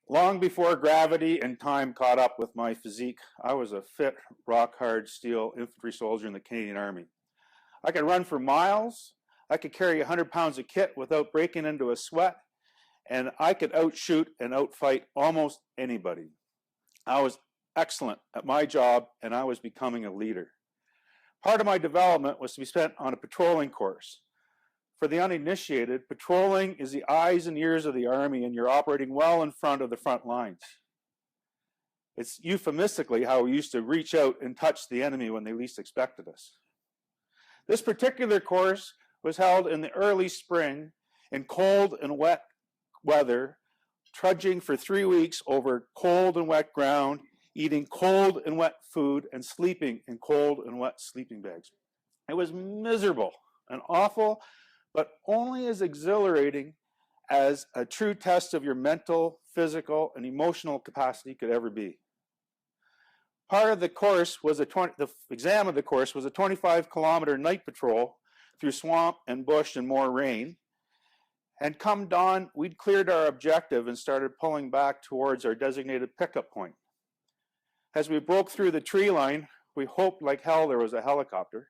Long before gravity and time caught up with my physique, I was a fit, rock-hard steel infantry soldier in the Canadian Army. I could run for miles, I could carry 100 pounds of kit without breaking into a sweat, and I could outshoot and outfight almost anybody. I was excellent at my job, and I was becoming a leader. Part of my development was to be spent on a patrolling course. For the uninitiated, patrolling is the eyes and ears of the Army, and you're operating well in front of the front lines. It's euphemistically how we used to reach out and touch the enemy when they least expected us. This particular course was held in the early spring in cold and wet weather, trudging for 3 weeks over cold and wet ground, eating cold and wet food, and sleeping in cold and wet sleeping bags. It was miserable and awful, but only as exhilarating as a true test of your mental, physical, and emotional capacity could ever be. Part of the course was the exam of the course was a 25-kilometer night patrol through swamp and bush and more rain. And come dawn, we'd cleared our objective and started pulling back towards our designated pickup point. As we broke through the tree line, we hoped like hell there was a helicopter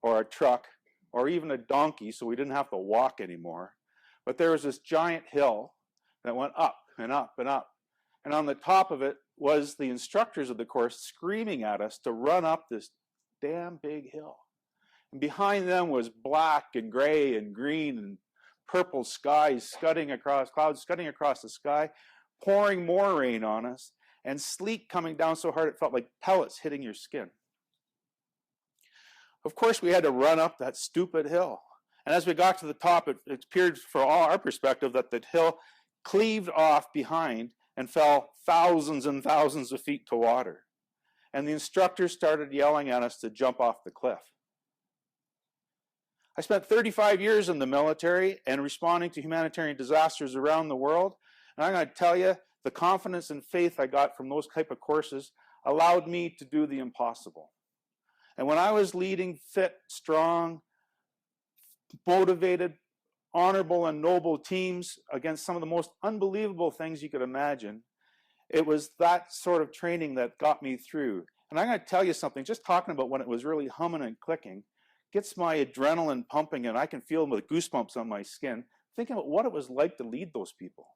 or a truck or even a donkey so we didn't have to walk anymore. But there was this giant hill that went up and up and up. And on the top of it was the instructors of the course screaming at us to run up this damn big hill. And behind them was black and gray and green and purple skies scudding across, clouds scudding across the sky, pouring more rain on us, and sleet coming down so hard it felt like pellets hitting your skin. Of course, we had to run up that stupid hill. And as we got to the top, it appeared from all our perspective that the hill cleaved off behind and fell thousands and thousands of feet to water. And the instructors started yelling at us to jump off the cliff. I spent 35 years in the military and responding to humanitarian disasters around the world. And I'm going to tell you, the confidence and faith I got from those type of courses allowed me to do the impossible. And when I was leading fit, strong, motivated, honorable, and noble teams against some of the most unbelievable things you could imagine, it was that sort of training that got me through. And I'm going to tell you something, just talking about when it was really humming and clicking, gets my adrenaline pumping and I can feel the goosebumps on my skin, thinking about what it was like to lead those people.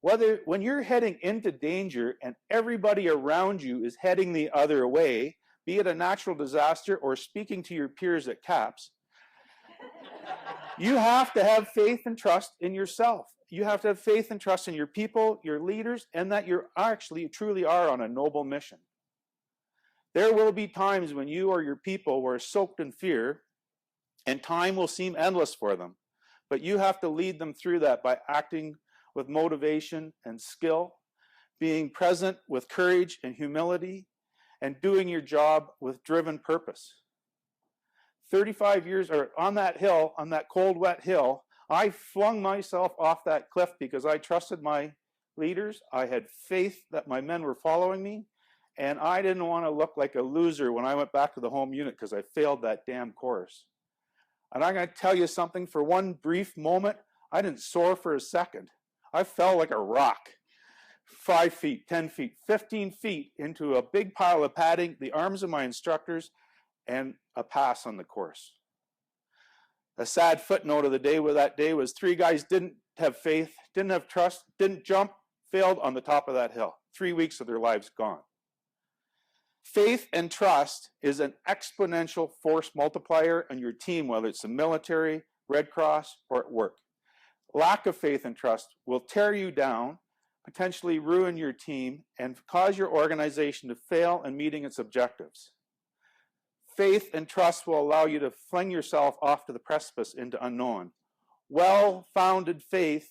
When you're heading into danger and everybody around you is heading the other way, be it a natural disaster or speaking to your peers at CAPS, you have to have faith and trust in yourself. You have to have faith and trust in your people, your leaders, and that you actually truly are on a noble mission. There will be times when you or your people were soaked in fear, and time will seem endless for them. But you have to lead them through that by acting with motivation and skill, being present with courage and humility, and doing your job with driven purpose. 35 years on that hill, on that cold, wet hill, I flung myself off that cliff because I trusted my leaders. I had faith that my men were following me, and I didn't want to look like a loser when I went back to the home unit because I failed that damn course. And I'm going to tell you something, for one brief moment, I didn't soar for a second. I fell like a rock, 5 feet, 10 feet, 15 feet into a big pile of padding, the arms of my instructors, and a pass on the course. A sad footnote of the day with that day was 3 guys didn't have faith, didn't have trust, didn't jump, failed on the top of that hill. 3 weeks of their lives gone. Faith and trust is an exponential force multiplier on your team, whether it's the military, Red Cross, or at work. Lack of faith and trust will tear you down, potentially ruin your team, and cause your organization to fail in meeting its objectives. Faith and trust will allow you to fling yourself off to the precipice into unknown. Well-founded faith,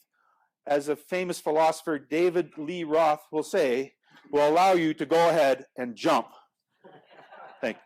as a famous philosopher David Lee Roth will say, will allow you to go ahead and jump. Thank you.